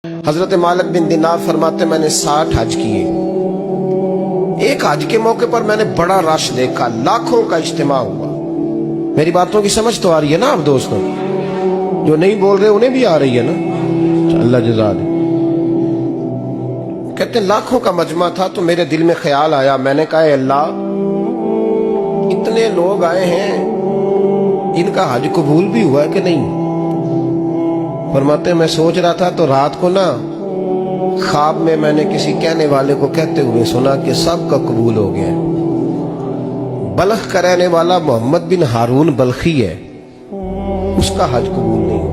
हजरत मालिक बिन दिनार फरमाते मैंने 60 हज किए। एक हज के मौके पर मैंने बड़ा रश देखा, लाखों का इज्तिमा हुआ। मेरी बातों की समझ तो आ रही है ना आप दोस्तों? जो नहीं बोल रहे उन्हें भी आ रही है ना? अल्लाह जज़ा दे। कहते लाखों का मजमा था तो मेरे दिल में ख्याल आया, मैंने कहा अल्लाह इतने लोग आए हैं, इनका हज कबूल भी हुआ है कि नहीं? फरमाते मैं सोच रहा था तो रात को ना ख्वाब में मैंने किसी कहने वाले को कहते हुए सुना कि सब का कबूल हो गया। बल्ख का रहने वाला मोहम्मद बिन हारून बल्खी है, उसका हज कबूल नहीं।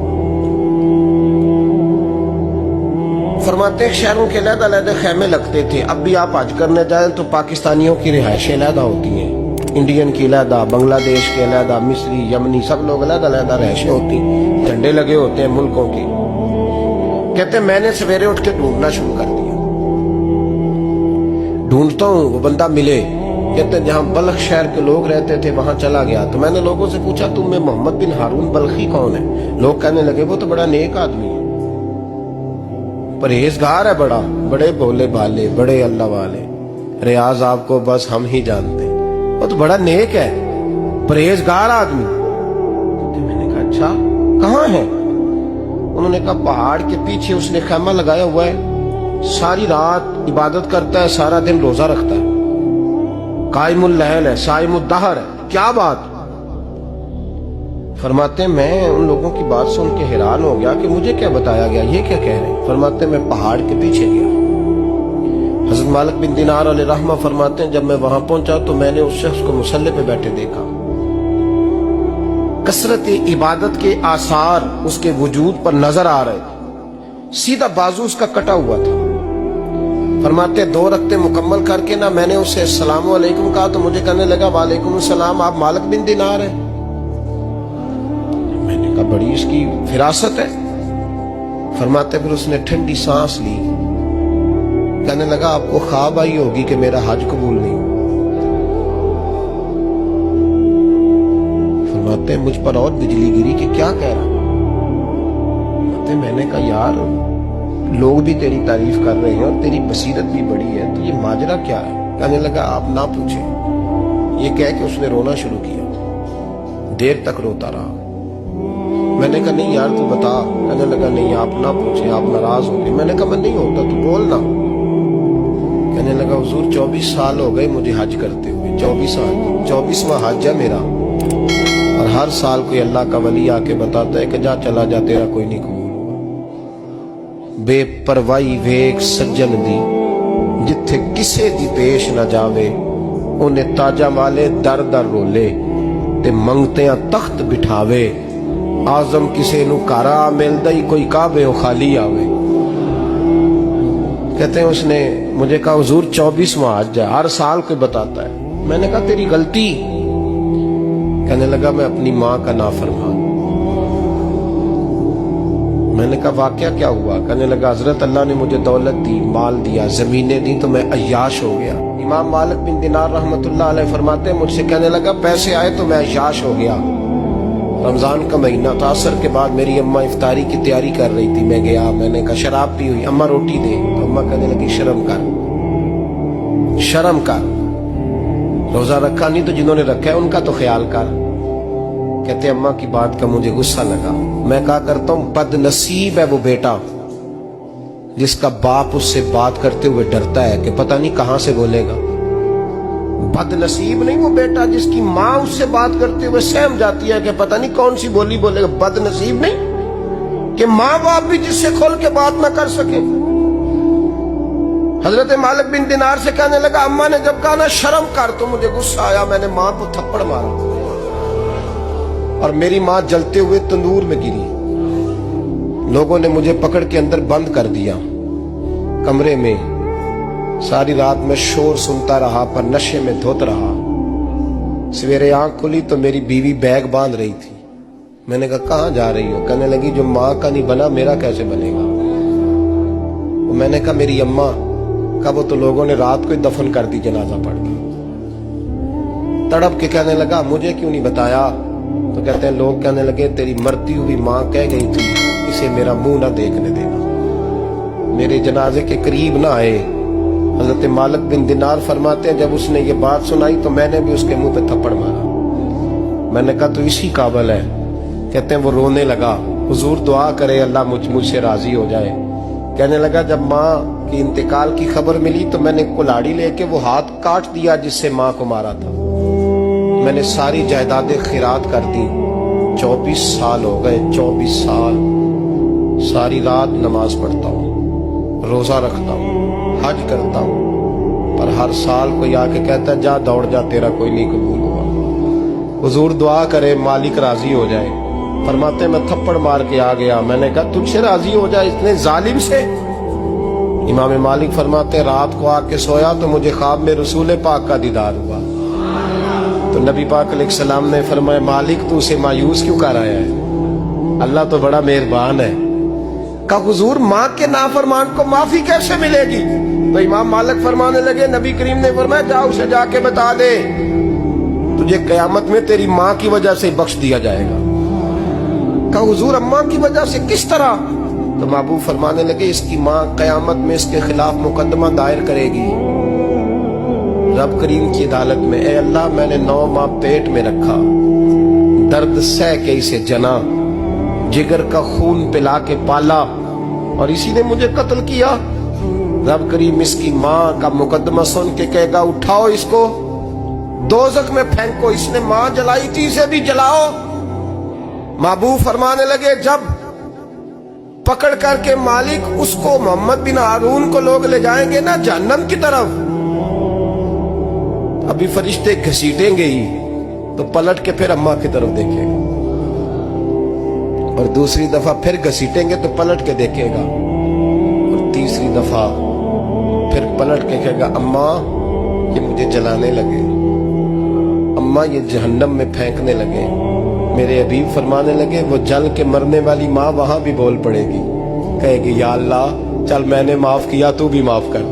फरमाते शहरों के अलग-अलग खेमे लगते थे। अब भी आप हज करने जाएं तो पाकिस्तानियों की रिहायशें अलग होती हैं, इंडियन की अलग, बांग्लादेश के अलग, मिस्री, यमनी, सब लोग अलग अलग रिहायशें होती, झंडे लगे होते हैं मुल्कों के। कहते मैंने सवेरे उठ के ढूंढना शुरू कर दिया, ढूंढता हूँ वो बंदा मिले। कहते जहां बल्ख शहर के लोग रहते थे वहां चला गया तो मैंने लोगों से पूछा तुम में मोहम्मद बिन हारून बल्खी कौन है? लोग कहने लगे वो तो बड़ा नेक आदमी है, परहेजगार है, बड़े भोले भाले, बड़े अल्लाह वाले, रियाज आपको बस हम ही जानते हैं, वो तो बड़ा नेक है, परहेजगार आदमी। तो मैंने कहा अच्छा कहाँ है? उन्होंने कहा पहाड़ के पीछे उसने खैमा लगाया हुआ है, सारी रात इबादत करता है, सारा दिन रोजा रखता है, कायमुल लैल है, साइमुद दहर है। क्या बात? फरमाते मैं उन लोगों की बात सुन के हैरान हो गया कि मुझे क्या बताया गया, ये क्या कह रहे हैं? फरमाते मैं पहाड़ के पीछे गया। हज़रत मालिक बिन दिनार अलैहि रहमा फरमाते हैं जब मैं वहां पहुंचा तो मैंने उस शख्स को मुसल्ले पे बैठे देखा। कसरत इबादत के आसार उसके वजूद पर नजर आ रहे थे, सीधा बाजू उसका कटा हुआ था। फरमाते 2 रकते मुकम्मल करके ना मैंने उसे अस्सलाम वालेकुम कहा तो मुझे कहने लगा वालेकुम सलाम, आप मालिक बिन दिनार हैं? मैंने कहा बड़ी इसकी फिरासत है। फरमाते फिर उसने ठंडी सांस ली, कहने लगा आपको ख्वाब आई होगी कि मेरा हज कबूल नहीं। फरमाते मुझ पर और बिजली गिरी कि क्या कह रहा? मैंने कहा यार लोग भी तेरी तारीफ कर रहे हैं और तेरी बसीरत भी बड़ी है, तो ये माजरा क्या है? कहने लगा आप ना पूछें। ये कह के उसने रोना शुरू किया, देर तक रोता रहा। मैंने कहा नहीं यार तू बता। कहने लगा नहीं आप ना पूछें, आप नाराज हो गए। मैंने कहा मैं नहीं होता, तू बोल ना। कहने लगा हुजूर 24 साल हो गए मुझे हज करते हुए, 24 साल, 24वां हज है मेरा, और हर साल कोई अल्लाह का वली आके बताता है कि जा चला जा तेरा कोई नहीं कबूल हुआ। बेपरवाही वेख सज्जन दी जिथे किसे दी पेश न जावे, उन्हें ताजा वाले दर दर रोले ते मंगते तख्त बिठावे, आजम किसे नु कारा मिलदा ही कोई काबे ओ खाली आवे। कहते हैं उसने मुझे कहा हुजूर 24वां हज है, हर साल कोई बताता है। मैंने कहा तेरी गलती। कहने लगा मैं अपनी माँ का नाफरमान। मैंने कहा वाकया क्या हुआ? कहने लगा हजरत अल्लाह ने मुझे दौलत दी, माल दिया, जमीनें दी तो मैं अय्याश हो गया। इमाम मालिक बिन दिनार रहमतुल्लाह अलैह फरमाते हैं मुझसे कहने लगा पैसे आए तो मैं अय्याश हो गया। रमजान का महीना था, असर के बाद मेरी अम्मा इफ्तारी की तैयारी कर रही थी, मैं गया, मैंने कहा शराब पी हुई, अम्मा रोटी दे। तो अम्मा कहने लगी शर्म कर, शर्म कर, रोजा रखा नहीं तो जिन्होंने रखा है उनका तो ख्याल कर। कहते अम्मा की बात का मुझे गुस्सा लगा। मैं कहा करता हूं बदनसीब है वो बेटा जिसका बाप उससे बात करते हुए डरता है कि पता नहीं कहां से बोलेगा। बदनसीब नहीं वो बेटा जिसकी माँ उससे बात करते हुए सहम जाती है कि पता नहीं कौन सी बोली बोलेगा। बदनसीब नहीं कि माँ बाप भी जिससे खोल के बात ना कर सके। हजरत मालिक बिन दिनार से कहने लगा अम्मा ने जब कहा ना शर्म कर तो मुझे गुस्सा आया, मैंने माँ को थप्पड़ मारा और मेरी माँ जलते हुए तंदूर में गिरी। लोगों ने मुझे पकड़ के अंदर बंद कर दिया कमरे में। सारी रात में शोर सुनता रहा पर नशे में धोत रहा। सवेरे आंख खुली तो मेरी बीवी बैग बांध रही थी। मैंने कहा कहाँ जा रही हो? कहने लगी जो माँ का नहीं बना मेरा कैसे बनेगा? मैंने कहा मेरी अम्मा का वो तो लोगों ने रात को ही दफन कर दी जनाजा पढ़ के। तड़प के कहने लगा मुझे क्यों नहीं बताया? तो कहते हैं लोग कहने लगे तेरी मरती हुई माँ कह गई थी इसे मेरा मुंह ना देखने देना। میرے جنازے کے قریب نہ آئے. حضرت مالک بن دینار فرماتے ہیں جب اس نے یہ بات سنائی تو میں نے بھی اس کے منہ پہ تھپڑ مارا. میں نے کہا تو اسی قابل ہے. کہتے ہیں وہ رونے لگا, حضور دعا کرے اللہ مجھ سے راضی ہو جائے. کہنے لگا جب ماں کی انتقال کی خبر ملی تو میں نے کلاڑی لے کے وہ ہاتھ کاٹ دیا جس سے ماں کو مارا تھا. میں نے ساری جائیدادیں خیرات کر دی. 24 سال ہو گئے, 24 سال ساری رات نماز پڑھتا ہوں, روزہ رکھتا ہوں, حج کرتا ہوں, پر ہر سال کوئی آ کے کہتا ہے جا دوڑ جا تیرا کوئی نہیں قبول ہوا. حضور دعا کرے مالک راضی ہو جائے. فرماتے میں تھپڑ مار کے آ گیا. میں نے کہا تجھ سے راضی ہو جائے اتنے ظالم سے. امام مالک فرماتے رات کو آ کے سویا تو مجھے خواب میں رسول پاک کا دیدار ہوا. تو نبی پاک علیہ السلام نے فرمایا مالک تو اسے مایوس کیوں کر آیا ہے, اللہ تو بڑا مہربان ہے. کہا حضور ماں کے نافرمان کو معافی کیسے ملے گی؟ تو امام مالک فرمانے لگے نبی کریم نے فرمایا جا اسے جا کے بتا دے تجھے قیامت میں تیری ماں کی وجہ سے بخش دیا جائے گا. کہا حضور اماں کی وجہ سے کس طرح؟ تو محبوب فرمانے لگے اس کی ماں قیامت میں اس کے خلاف مقدمہ دائر کرے گی رب کریم کی عدالت میں, اے اللہ میں نے 9 ماہ پیٹ میں رکھا, درد سہ کے اسے جنا, جگر کا خون پلا کے پالا اور اسی نے مجھے قتل کیا. رب کریم اس کی ماں کا مقدمہ سن کے کہے گا اٹھاؤ اس کو دوزخ میں پھینکو, اس نے ماں جلائی تھی اسے بھی جلاؤ. محبوب فرمانے لگے جب پکڑ کر کے مالک اس کو محمد بن ہارون کو لوگ لے جائیں گے نا جہنم کی طرف, ابھی فرشتے گھسیٹیں گے ہی تو پلٹ کے پھر اماں کی طرف دیکھے گا, اور دوسری دفعہ پھر گھسیٹیں گے تو پلٹ کے دیکھے گا, اور تیسری دفعہ پھر پلٹ کے کہے گا اماں یہ مجھے جلانے لگے, اماں یہ جہنم میں پھینکنے لگے. میرے حبیب فرمانے لگے وہ جل کے مرنے والی ماں وہاں بھی بول پڑے گی, کہے گی یا اللہ چل میں نے معاف کیا تو بھی معاف کر.